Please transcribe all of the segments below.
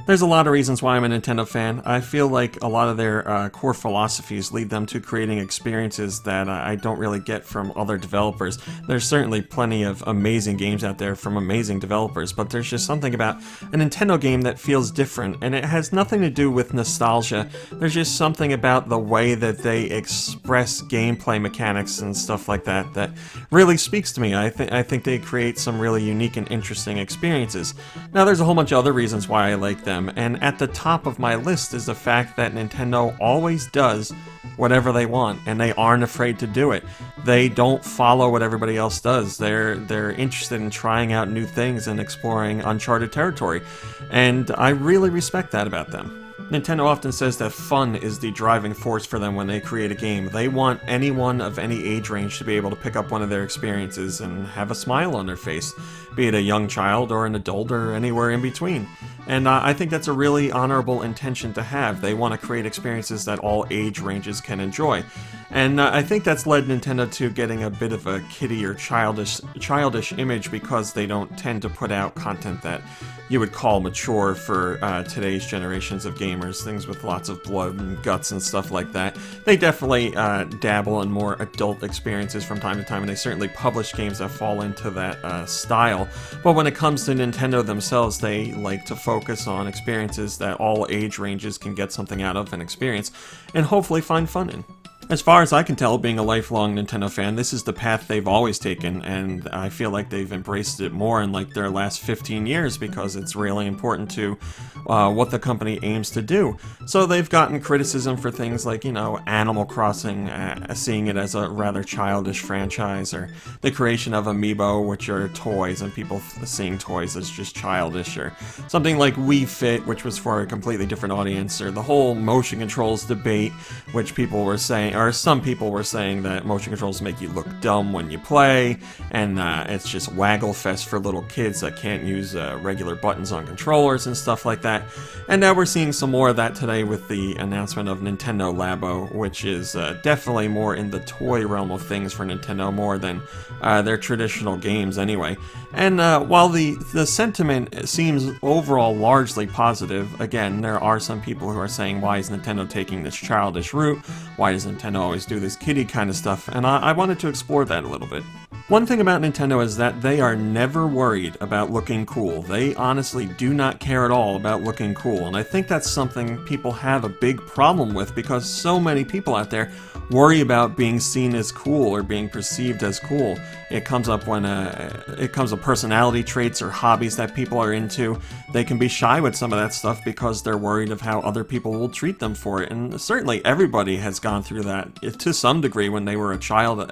There's a lot of reasons why I'm a Nintendo fan. I feel like a lot of their core philosophies lead them to creating experiences that I don't really get from other developers. There's certainly plenty of amazing games out there from amazing developers, but there's just something about a Nintendo game that feels different, and it has nothing to do with nostalgia. There's just something about the way that they express gameplay mechanics and stuff like that that really speaks to me. I think they create some really unique and interesting experiences. Now, there's a whole bunch of other reasons why I like them, and at the top of my list is the fact that Nintendo always does whatever they want, and they aren't afraid to do it. They don't follow what everybody else does. They're interested in trying out new things and exploring uncharted territory, and I really respect that about them. Nintendo often says that fun is the driving force for them when they create a game. They want anyone of any age range to be able to pick up one of their experiences and have a smile on their face, be it a young child or an adult or anywhere in between. And I think that's a really honorable intention to have. They want to create experiences that all age ranges can enjoy. And I think that's led Nintendo to getting a bit of a kiddie or childish image, because they don't tend to put out content that you would call mature for today's generations of gamers, things with lots of blood and guts and stuff like that. They definitely dabble in more adult experiences from time to time, and they certainly publish games that fall into that style. But when it comes to Nintendo themselves, they like to focus on experiences that all age ranges can get something out of and experience, and hopefully find fun in. As far as I can tell, being a lifelong Nintendo fan, this is the path they've always taken, and I feel like they've embraced it more in like their last 15 years because it's really important to what the company aims to do. So they've gotten criticism for things like, you know, Animal Crossing, seeing it as a rather childish franchise, or the creation of Amiibo, which are toys, and people seeing toys as just childish, or something like Wii Fit, which was for a completely different audience, or the whole motion controls debate, which people were saying, or some people were saying that motion controls make you look dumb when you play, and it's just waggle fest for little kids that can't use regular buttons on controllers and stuff like that. And now we're seeing some more of that today with the announcement of Nintendo Labo, which is definitely more in the toy realm of things for Nintendo, more than their traditional games anyway. And while the sentiment seems overall largely positive, again, there are some people who are saying, why is Nintendo taking this childish route? Why does Nintendo always do this kiddie kind of stuff? And I wanted to explore that a little bit. One thing about Nintendo is that they are never worried about looking cool. They honestly do not care at all about looking cool, and I think that's something people have a big problem with, because so many people out there worry about being seen as cool or being perceived as cool. It comes up when it comes to personality traits or hobbies that people are into. They can be shy with some of that stuff because they're worried of how other people will treat them for it, and certainly everybody has gone through that to some degree when they were a child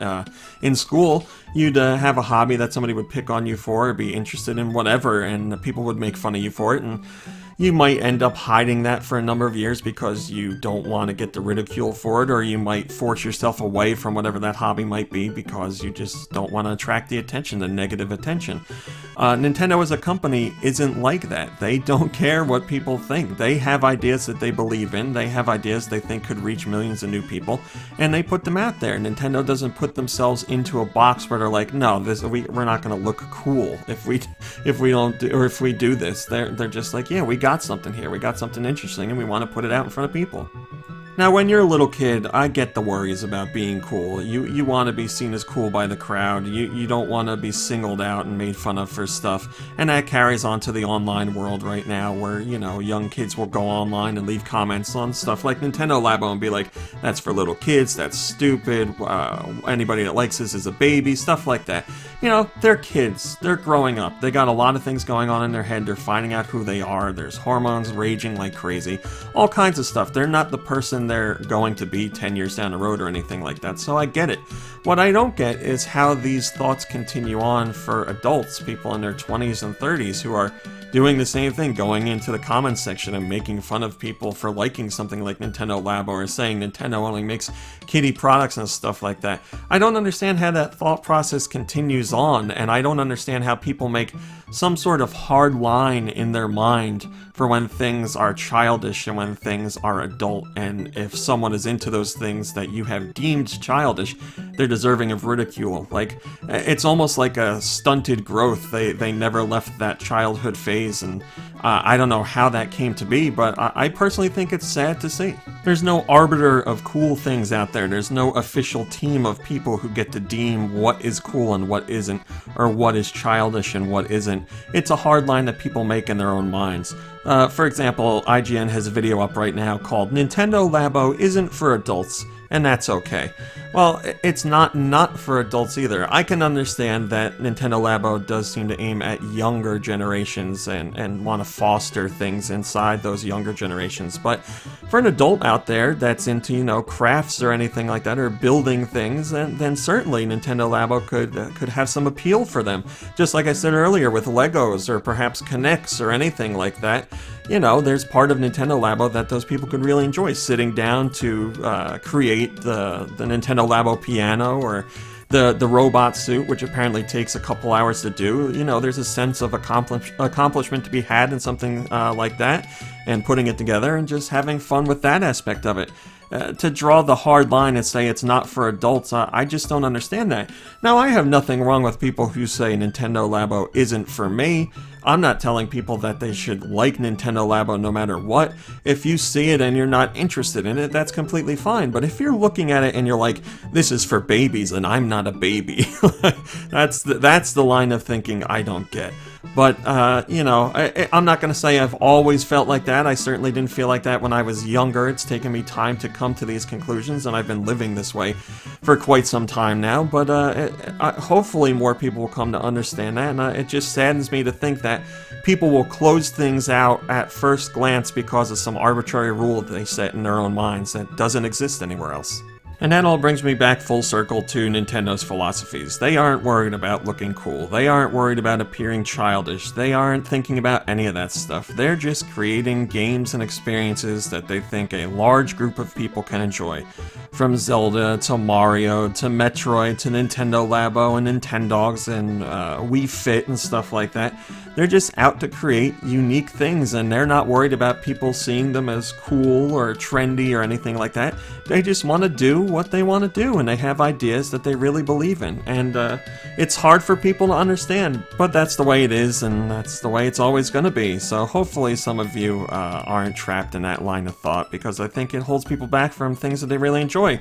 in school. You'd have a hobby that somebody would pick on you for, or be interested in whatever, and people would make fun of you for it, and you might end up hiding that for a number of years because you don't want to get the ridicule for it, or you might force yourself away from whatever that hobby might be because you just don't want to attract the attention, the negative attention. Nintendo as a company isn't like that. They don't care what people think. They have ideas that they believe in. They have ideas they think could reach millions of new people, and they put them out there. Nintendo doesn't put themselves into a box where they're like, no, we're not going to look cool if we don't do, or if we do this. They're just like, yeah, we got something here. We got something interesting, and we want to put it out in front of people. Now, when you're a little kid, I get the worries about being cool. You want to be seen as cool by the crowd. You don't want to be singled out and made fun of for stuff. And that carries on to the online world right now, where, you know, young kids will go online and leave comments on stuff like Nintendo Labo and be like, that's for little kids, that's stupid, anybody that likes this is a baby, stuff like that. You know, they're kids. They're growing up. They got a lot of things going on in their head. They're finding out who they are. There's hormones raging like crazy. All kinds of stuff. They're not the person they're going to be 10 years down the road or anything like that, so I get it. What I don't get is how these thoughts continue on for adults, people in their 20s and 30s who are doing the same thing, going into the comments section and making fun of people for liking something like Nintendo Labo, or saying Nintendo only makes kiddie products and stuff like that. I don't understand how that thought process continues on, and I don't understand how people make some sort of hard line in their mind for when things are childish and when things are adult, and if someone is into those things that you have deemed childish, they're deserving of ridicule. Like, it's almost like a stunted growth. They never left that childhood phase, and I don't know how that came to be, but I personally think it's sad to see. There's no arbiter of cool things out there. There's no official team of people who get to deem what is cool and what isn't, or what is childish and what isn't. It's a hard line that people make in their own minds. For example, IGN has a video up right now called Nintendo Labo Isn't for Adults, and that's okay. Well, it's not for adults either. I can understand that Nintendo Labo does seem to aim at younger generations and want to foster things inside those younger generations, but for an adult out there that's into, you know, crafts or anything like that, or building things, then certainly Nintendo Labo could have some appeal for them. Just like I said earlier with Legos or perhaps Kinects or anything like that. You know, there's part of Nintendo Labo that those people could really enjoy, sitting down to create the Nintendo Labo piano or the robot suit, which apparently takes a couple hours to do. You know, there's a sense of accomplishment to be had in something like that, and putting it together and just having fun with that aspect of it. To draw the hard line and say it's not for adults, I just don't understand that. Now, I have nothing wrong with people who say Nintendo Labo isn't for me. I'm not telling people that they should like Nintendo Labo no matter what. If you see it and you're not interested in it, that's completely fine. But if you're looking at it and you're like, this is for babies and I'm not a baby, that's the line of thinking I don't get. But, you know, I'm not going to say I've always felt like that. I certainly didn't feel like that when I was younger. It's taken me time to come to these conclusions, and I've been living this way for quite some time now. But hopefully more people will come to understand that, and it just saddens me to think that people will close things out at first glance because of some arbitrary rule that they set in their own minds that doesn't exist anywhere else. And that all brings me back full circle to Nintendo's philosophies. They aren't worried about looking cool. They aren't worried about appearing childish. They aren't thinking about any of that stuff. They're just creating games and experiences that they think a large group of people can enjoy. From Zelda to Mario to Metroid to Nintendo Labo and Nintendogs and Wii Fit and stuff like that. They're just out to create unique things, and they're not worried about people seeing them as cool or trendy or anything like that. They just want to do what they want to do, and they have ideas that they really believe in. And it's hard for people to understand, but that's the way it is, and that's the way it's always going to be. So hopefully some of you aren't trapped in that line of thought, because I think it holds people back from things that they really enjoy.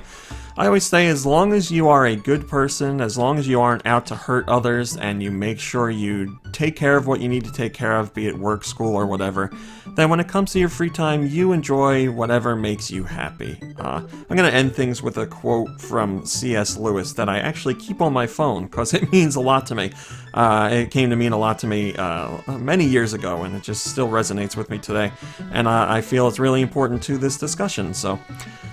I always say, as long as you are a good person, as long as you aren't out to hurt others, and you make sure you take care of what you need to take care of, be it work, school, or whatever, then when it comes to your free time, you enjoy whatever makes you happy. I'm going to end things with a quote from C.S. Lewis that I actually keep on my phone, because it means a lot to me. It came to mean a lot to me many years ago, and it just still resonates with me today. And I feel it's really important to this discussion. So,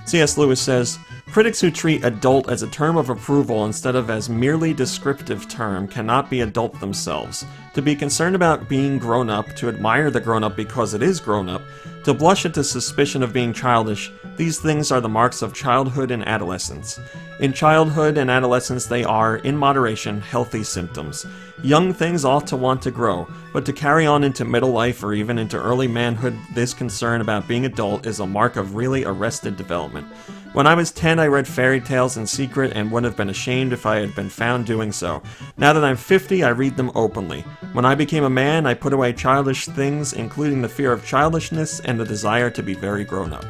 C.S. Lewis says, "Critics who treat adult as a term of approval instead of as merely descriptive term cannot be adult themselves. To be concerned about being grown up, to admire the grown up because it is grown up, to blush at the suspicion of being childish, these things are the marks of childhood and adolescence. In childhood and adolescence they are, in moderation, healthy symptoms. Young things ought to want to grow, but to carry on into middle life or even into early manhood, this concern about being adult is a mark of really arrested development. When I was 10, I read fairy tales in secret and would have been ashamed if I had been found doing so. Now that I'm 50, I read them openly. When I became a man, I put away childish things, including the fear of childishness and the desire to be very grown up."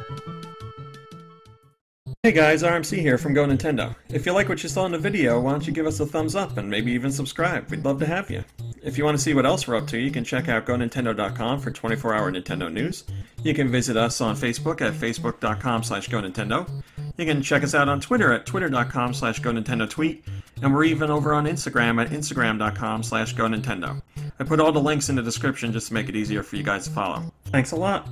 Hey guys, RMC here from Go Nintendo. If you like what you saw in the video, why don't you give us a thumbs up and maybe even subscribe? We'd love to have you. If you want to see what else we're up to, you can check out GoNintendo.com for 24-hour Nintendo news. You can visit us on Facebook at facebook.com/GoNintendo. You can check us out on Twitter at twitter.com/GoNintendoTweet. And we're even over on Instagram at instagram.com/GoNintendo. I put all the links in the description just to make it easier for you guys to follow. Thanks a lot!